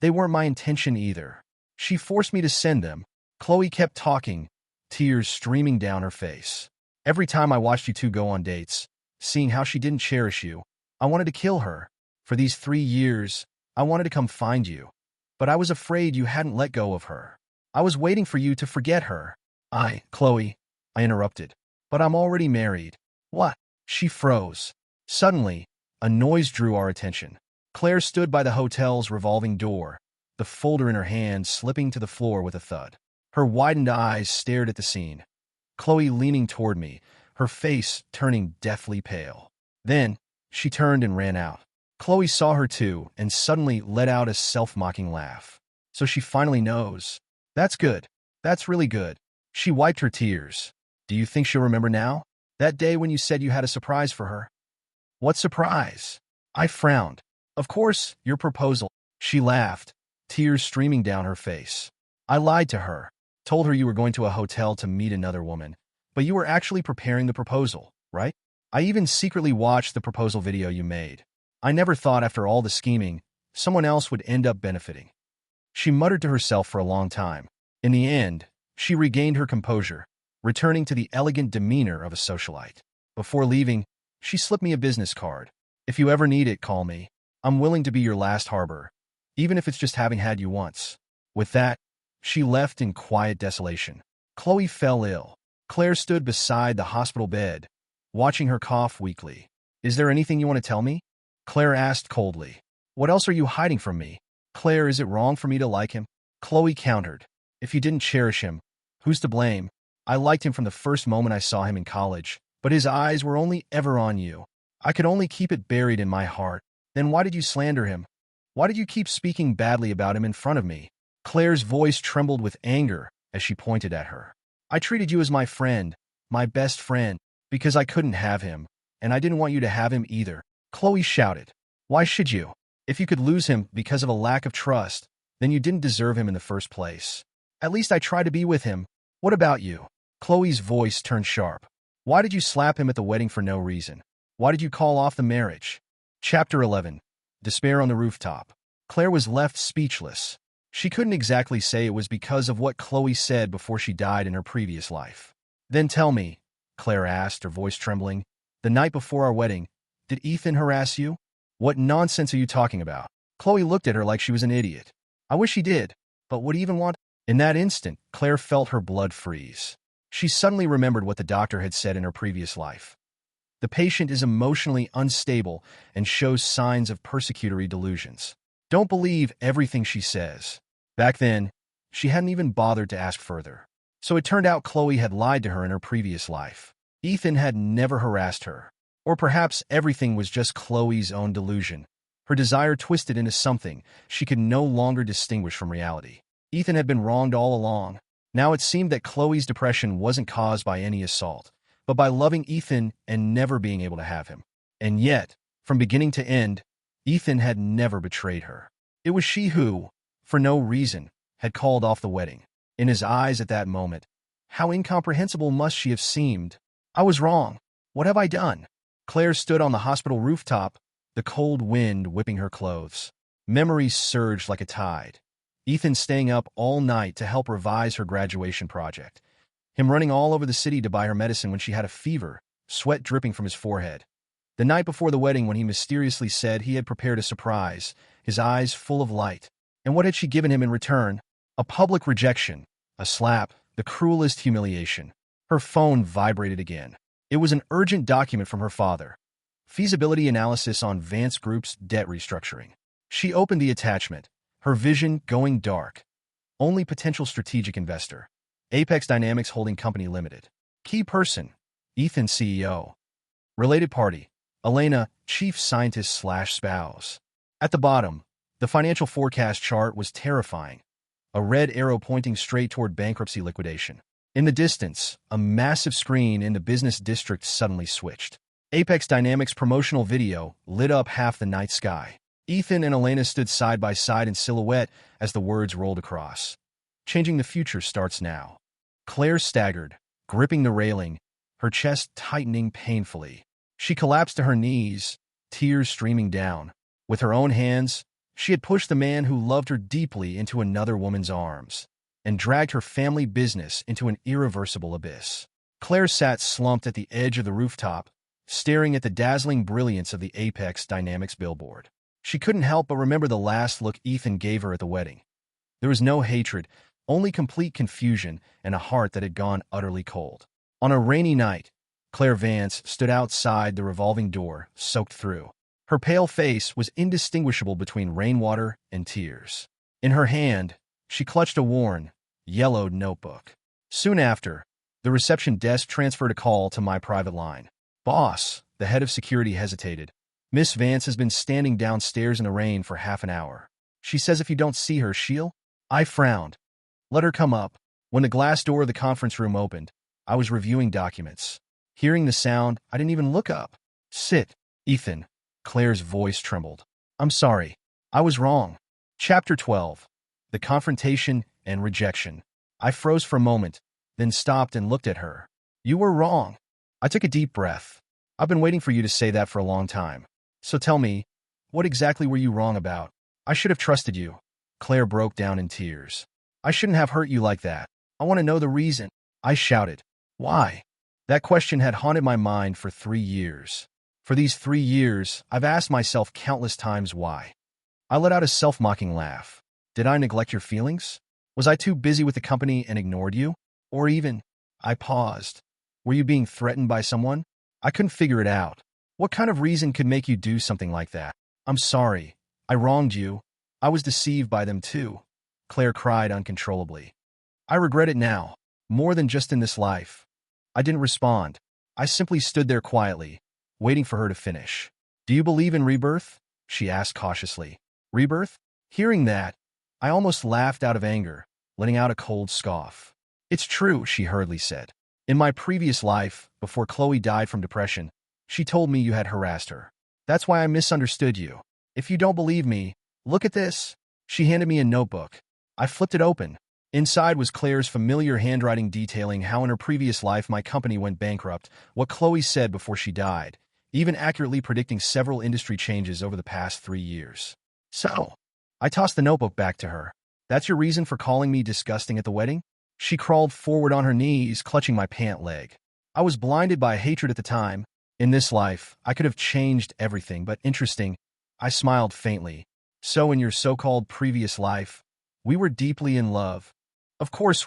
they weren't my intention either. She forced me to send them. Chloe kept talking, tears streaming down her face. Every time I watched you two go on dates, seeing how she didn't cherish you, I wanted to kill her. For these 3 years, I wanted to come find you. But I was afraid you hadn't let go of her. I was waiting for you to forget her. Chloe, I interrupted. But I'm already married. What? She froze. Suddenly, a noise drew our attention. Claire stood by the hotel's revolving door, the folder in her hand slipping to the floor with a thud. Her widened eyes stared at the scene. Chloe leaning toward me, her face turning deathly pale. Then, she turned and ran out. Chloe saw her too and suddenly let out a self-mocking laugh. So she finally knows. That's good. That's really good. She wiped her tears. Do you think she'll remember now? That day when you said you had a surprise for her? What surprise? I frowned. Of course, your proposal. She laughed, tears streaming down her face. I lied to her, told her you were going to a hotel to meet another woman, but you were actually preparing the proposal, right? I even secretly watched the proposal video you made. I never thought after all the scheming, someone else would end up benefiting. She muttered to herself for a long time. In the end, she regained her composure, returning to the elegant demeanor of a socialite. Before leaving, she slipped me a business card. If you ever need it, call me. I'm willing to be your last harbor, even if it's just having had you once. With that, she left in quiet desolation. Chloe fell ill. Claire stood beside the hospital bed, watching her cough weakly. Is there anything you want to tell me? Claire asked coldly. What else are you hiding from me? Claire, is it wrong for me to like him? Chloe countered. If you didn't cherish him, who's to blame? I liked him from the first moment I saw him in college, but his eyes were only ever on you. I could only keep it buried in my heart. Then why did you slander him? Why did you keep speaking badly about him in front of me? Claire's voice trembled with anger as she pointed at her. I treated you as my friend, my best friend, because I couldn't have him, and I didn't want you to have him either. Chloe shouted. Why should you? If you could lose him because of a lack of trust, then you didn't deserve him in the first place. At least I tried to be with him. What about you? Chloe's voice turned sharp. Why did you slap him at the wedding for no reason? Why did you call off the marriage? Chapter 11. Despair on the Rooftop. Claire was left speechless. She couldn't exactly say it was because of what Chloe said before she died in her previous life. Then tell me, Claire asked, her voice trembling, the night before our wedding, did Ethan harass you? What nonsense are you talking about? Chloe looked at her like she was an idiot. I wish he did, but would he even want? In that instant, Claire felt her blood freeze. She suddenly remembered what the doctor had said in her previous life. The patient is emotionally unstable and shows signs of persecutory delusions. Don't believe everything she says. Back then, she hadn't even bothered to ask further. So it turned out Chloe had lied to her in her previous life. Ethan had never harassed her. Or perhaps everything was just Chloe's own delusion, her desire twisted into something she could no longer distinguish from reality. Ethan had been wronged all along. Now it seemed that Chloe's depression wasn't caused by any assault, but by loving Ethan and never being able to have him. And yet, from beginning to end, Ethan had never betrayed her. It was she who, for no reason, had called off the wedding. In his eyes at that moment, how incomprehensible must she have seemed. I was wrong. What have I done? Claire stood on the hospital rooftop, the cold wind whipping her clothes. Memories surged like a tide. Ethan staying up all night to help revise her graduation project. Him running all over the city to buy her medicine when she had a fever, sweat dripping from his forehead. The night before the wedding when he mysteriously said he had prepared a surprise, his eyes full of light. And what had she given him in return? A public rejection, a slap, the cruelest humiliation. Her phone vibrated again. It was an urgent document from her father. Feasibility analysis on Vance Group's debt restructuring. She opened the attachment, her vision going dark. Only potential strategic investor. Apex Dynamics Holding Company Limited. Key person, Ethan CEO. Related party, Elena, chief scientist/spouse. At the bottom, the financial forecast chart was terrifying. A red arrow pointing straight toward bankruptcy liquidation. In the distance, a massive screen in the business district suddenly switched. Apex Dynamics promotional video lit up half the night sky. Ethan and Elena stood side by side in silhouette as the words rolled across. Changing the future starts now. Claire staggered, gripping the railing, her chest tightening painfully. She collapsed to her knees, tears streaming down. With her own hands, she had pushed the man who loved her deeply into another woman's arms and dragged her family business into an irreversible abyss. Claire sat slumped at the edge of the rooftop, staring at the dazzling brilliance of the Apex Dynamics billboard. She couldn't help but remember the last look Ethan gave her at the wedding. There was no hatred, only complete confusion and a heart that had gone utterly cold. On a rainy night, Claire Vance stood outside the revolving door, soaked through. Her pale face was indistinguishable between rainwater and tears. In her hand, she clutched a worn, yellowed notebook. Soon after, the reception desk transferred a call to my private line. Boss, the head of security hesitated. Miss Vance has been standing downstairs in the rain for half an hour. She says if you don't see her, she'll... I frowned. Let her come up. When the glass door of the conference room opened, I was reviewing documents. Hearing the sound, I didn't even look up. Sit, Ethan. Claire's voice trembled. I'm sorry. I was wrong. Chapter 12. The Confrontation and Rejection. I froze for a moment, then stopped and looked at her. You were wrong. I took a deep breath. I've been waiting for you to say that for a long time. So tell me, what exactly were you wrong about? I should have trusted you. Claire broke down in tears. I shouldn't have hurt you like that. I want to know the reason. I shouted. Why? That question had haunted my mind for 3 years. For these 3 years, I've asked myself countless times why. I let out a self-mocking laugh. Did I neglect your feelings? Was I too busy with the company and ignored you? Or even, I paused. Were you being threatened by someone? I couldn't figure it out. What kind of reason could make you do something like that? I'm sorry. I wronged you. I was deceived by them too. Claire cried uncontrollably. I regret it now, more than just in this life. I didn't respond. I simply stood there quietly, waiting for her to finish. Do you believe in rebirth? She asked cautiously. Rebirth? Hearing that, I almost laughed out of anger, letting out a cold scoff. It's true, she hurriedly said. In my previous life, before Chloe died from depression, she told me you had harassed her. That's why I misunderstood you. If you don't believe me, look at this. She handed me a notebook. I flipped it open. Inside was Claire's familiar handwriting detailing how in her previous life my company went bankrupt, what Chloe said before she died, even accurately predicting several industry changes over the past 3 years. So, I tossed the notebook back to her. That's your reason for calling me disgusting at the wedding? She crawled forward on her knees, clutching my pant leg. I was blinded by hatred at the time. In this life, I could have changed everything, but interesting, I smiled faintly. So in your so-called previous life, we were deeply in love. Of course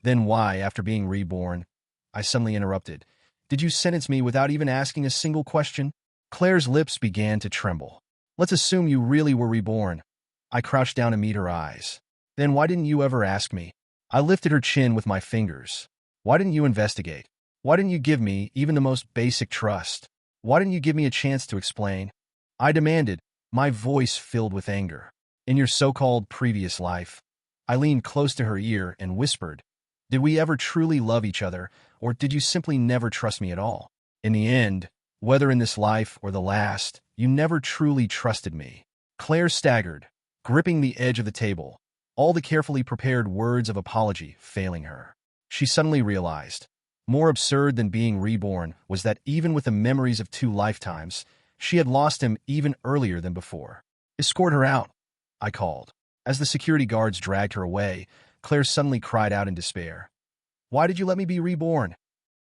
then why, after being reborn? I suddenly interrupted. Did you sentence me without even asking a single question? Claire's lips began to tremble. Let's assume you really were reborn. I crouched down to meet her eyes. Then why didn't you ever ask me? I lifted her chin with my fingers. Why didn't you investigate? Why didn't you give me even the most basic trust? Why didn't you give me a chance to explain? I demanded, my voice filled with anger. In your so-called previous life, I leaned close to her ear and whispered, did we ever truly love each other, or did you simply never trust me at all? In the end, whether in this life or the last, you never truly trusted me. Claire staggered, gripping the edge of the table, all the carefully prepared words of apology failing her. She suddenly realized, more absurd than being reborn was that even with the memories of 2 lifetimes, she had lost him even earlier than before. Escort her out, I called. As the security guards dragged her away, Claire suddenly cried out in despair. Why did you let me be reborn?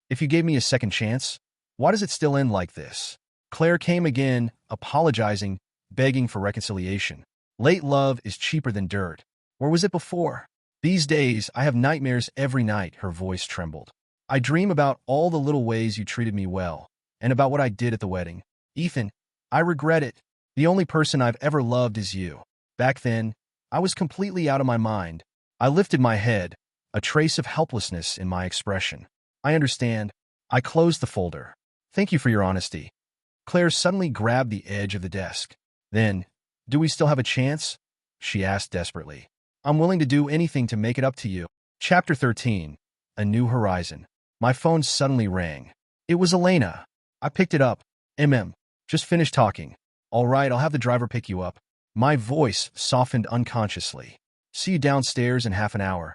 If you gave me a second chance, why does it still end like this? Claire came again, apologizing, begging for reconciliation. Late love is cheaper than dirt. Or was it before? These days, I have nightmares every night, her voice trembled. I dream about all the little ways you treated me well, and about what I did at the wedding. Ethan, I regret it. The only person I've ever loved is you. Back then, I was completely out of my mind. I lifted my head, a trace of helplessness in my expression. I understand. I closed the folder. Thank you for your honesty. Claire suddenly grabbed the edge of the desk. Then, do we still have a chance? She asked desperately. I'm willing to do anything to make it up to you. Chapter 13. A New Horizon. My phone suddenly rang. It was Elena. I picked it up. Just finished talking. All right, I'll have the driver pick you up. My voice softened unconsciously. See you downstairs in half an hour.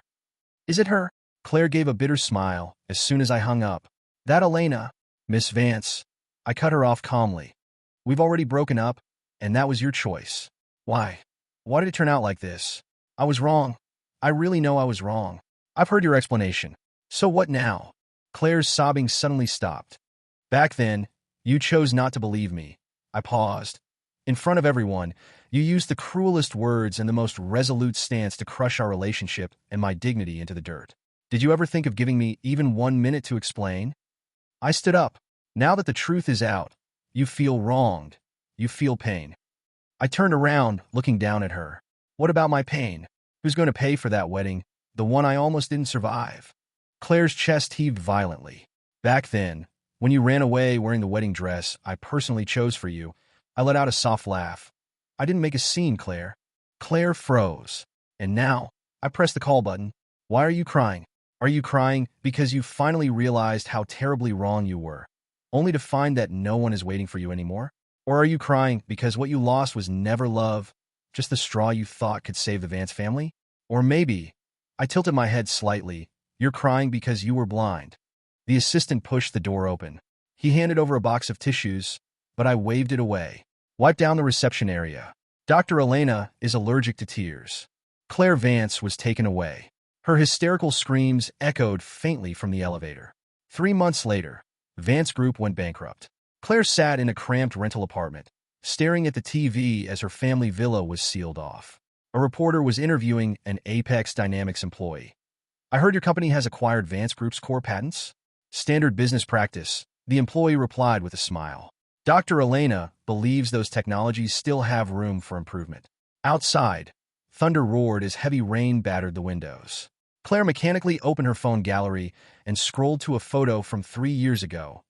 Is it her? Claire gave a bitter smile as soon as I hung up. That Elena, Miss Vance. I cut her off calmly. We've already broken up, and that was your choice. Why? Why did it turn out like this? I was wrong. I really know I was wrong. I've heard your explanation. So what now? Claire's sobbing suddenly stopped. Back then, you chose not to believe me. I paused. In front of everyone, you used the cruelest words and the most resolute stance to crush our relationship and my dignity into the dirt. Did you ever think of giving me even 1 minute to explain? I stood up. Now that the truth is out, you feel wronged. You feel pain. I turned around, looking down at her. What about my pain? Who's going to pay for that wedding, the one I almost didn't survive? Claire's chest heaved violently. Back then, when you ran away wearing the wedding dress I personally chose for you, I let out a soft laugh. I didn't make a scene, Claire. Claire froze. And now, I pressed the call button. Why are you crying? Are you crying because you finally realized how terribly wrong you were, only to find that no one is waiting for you anymore? Or are you crying because what you lost was never love, just the straw you thought could save the Vance family? Or maybe, I tilted my head slightly, you're crying because you were blind. The assistant pushed the door open. He handed over a box of tissues, but I waved it away. Wipe down the reception area. Dr. Elena is allergic to tears. Claire Vance was taken away. Her hysterical screams echoed faintly from the elevator. 3 months later, Vance Group went bankrupt. Claire sat in a cramped rental apartment, staring at the TV as her family villa was sealed off. A reporter was interviewing an Apex Dynamics employee. "I heard your company has acquired Vance Group's core patents?" "Standard business practice," the employee replied with a smile. Dr. Elena believes those technologies still have room for improvement. Outside, thunder roared as heavy rain battered the windows. Claire mechanically opened her phone gallery and scrolled to a photo from 3 years ago,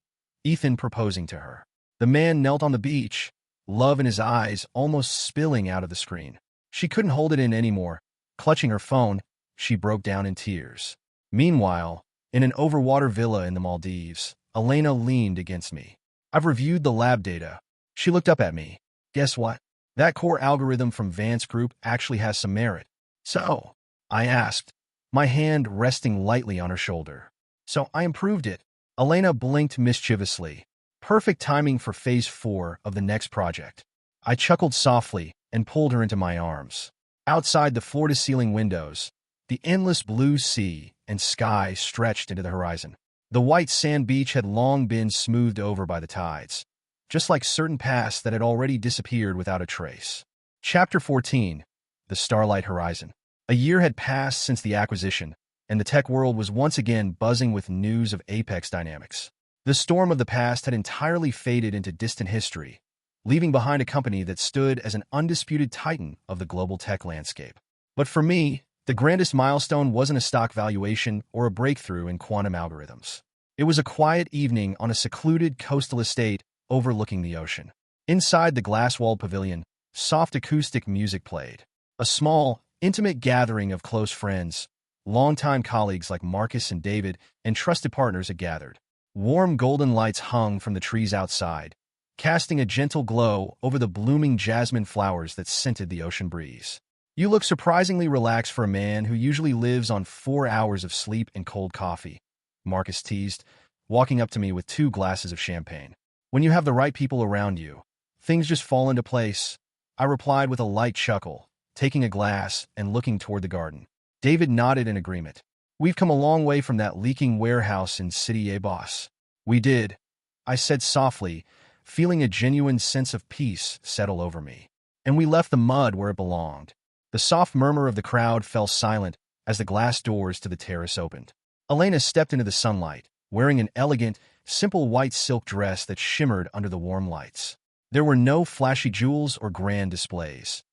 Ethan proposing to her. The man knelt on the beach, love in his eyes almost spilling out of the screen. She couldn't hold it in anymore. Clutching her phone, she broke down in tears. Meanwhile, in an overwater villa in the Maldives, Elena leaned against me. "I've reviewed the lab data." She looked up at me. "Guess what? That core algorithm from Vance Group actually has some merit." "So?" I asked, my hand resting lightly on her shoulder. "So I improved it." Elena blinked mischievously. Perfect timing for phase 4 of the next project. I chuckled softly and pulled her into my arms. Outside the floor-to-ceiling windows, the endless blue sea and sky stretched into the horizon. The white sand beach had long been smoothed over by the tides, just like certain pasts that had already disappeared without a trace. Chapter 14. The Starlight Horizon. A year had passed since the acquisition, and the tech world was once again buzzing with news of Apex Dynamics. The storm of the past had entirely faded into distant history, leaving behind a company that stood as an undisputed titan of the global tech landscape. But for me, the grandest milestone wasn't a stock valuation or a breakthrough in quantum algorithms. It was a quiet evening on a secluded coastal estate overlooking the ocean. Inside the glass-walled pavilion, soft acoustic music played. A small, intimate gathering of close friends, longtime colleagues like Marcus and David, and trusted partners had gathered. Warm golden lights hung from the trees outside, casting a gentle glow over the blooming jasmine flowers that scented the ocean breeze. "You look surprisingly relaxed for a man who usually lives on 4 hours of sleep and cold coffee," Marcus teased, walking up to me with 2 glasses of champagne. "When you have the right people around you, things just fall into place," I replied with a light chuckle, taking a glass and looking toward the garden. David nodded in agreement. "We've come a long way from that leaking warehouse in City, boss?" "We did," I said softly, feeling a genuine sense of peace settle over me. "And we left the mud where it belonged." The soft murmur of the crowd fell silent as the glass doors to the terrace opened. Elena stepped into the sunlight, wearing an elegant, simple white silk dress that shimmered under the warm lights. There were no flashy jewels or grand displays,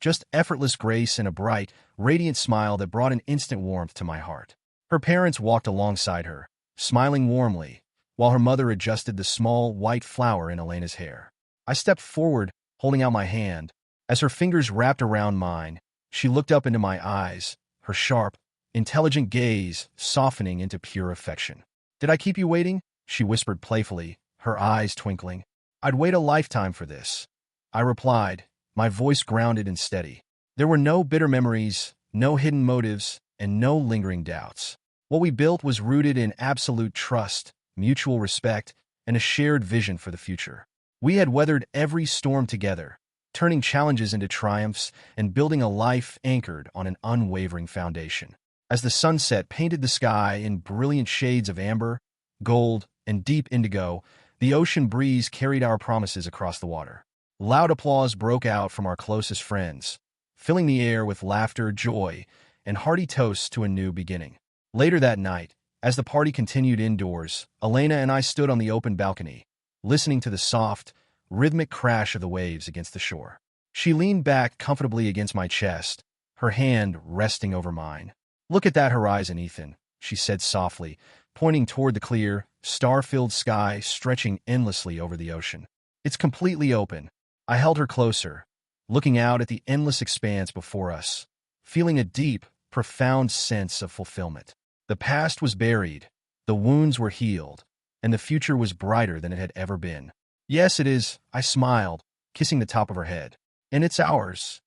just effortless grace and a bright, radiant smile that brought an instant warmth to my heart. Her parents walked alongside her, smiling warmly, while her mother adjusted the small, white flower in Elena's hair. I stepped forward, holding out my hand. As her fingers wrapped around mine, she looked up into my eyes, her sharp, intelligent gaze softening into pure affection. "Did I keep you waiting?" she whispered playfully, her eyes twinkling. "I'd wait a lifetime for this," I replied, my voice grounded and steady. There were no bitter memories, no hidden motives, and no lingering doubts. What we built was rooted in absolute trust, mutual respect, and a shared vision for the future. We had weathered every storm together, turning challenges into triumphs and building a life anchored on an unwavering foundation. As the sunset painted the sky in brilliant shades of amber, gold, and deep indigo, the ocean breeze carried our promises across the water. Loud applause broke out from our closest friends, filling the air with laughter, joy, and hearty toasts to a new beginning. Later that night, as the party continued indoors, Elena and I stood on the open balcony, listening to the soft, rhythmic crash of the waves against the shore. She leaned back comfortably against my chest, her hand resting over mine. "Look at that horizon, Ethan," she said softly, pointing toward the clear, star-filled sky stretching endlessly over the ocean. "It's completely open." I held her closer, looking out at the endless expanse before us, feeling a deep, profound sense of fulfillment. The past was buried, the wounds were healed, and the future was brighter than it had ever been. "Yes, it is," I smiled, kissing the top of her head. "And it's ours."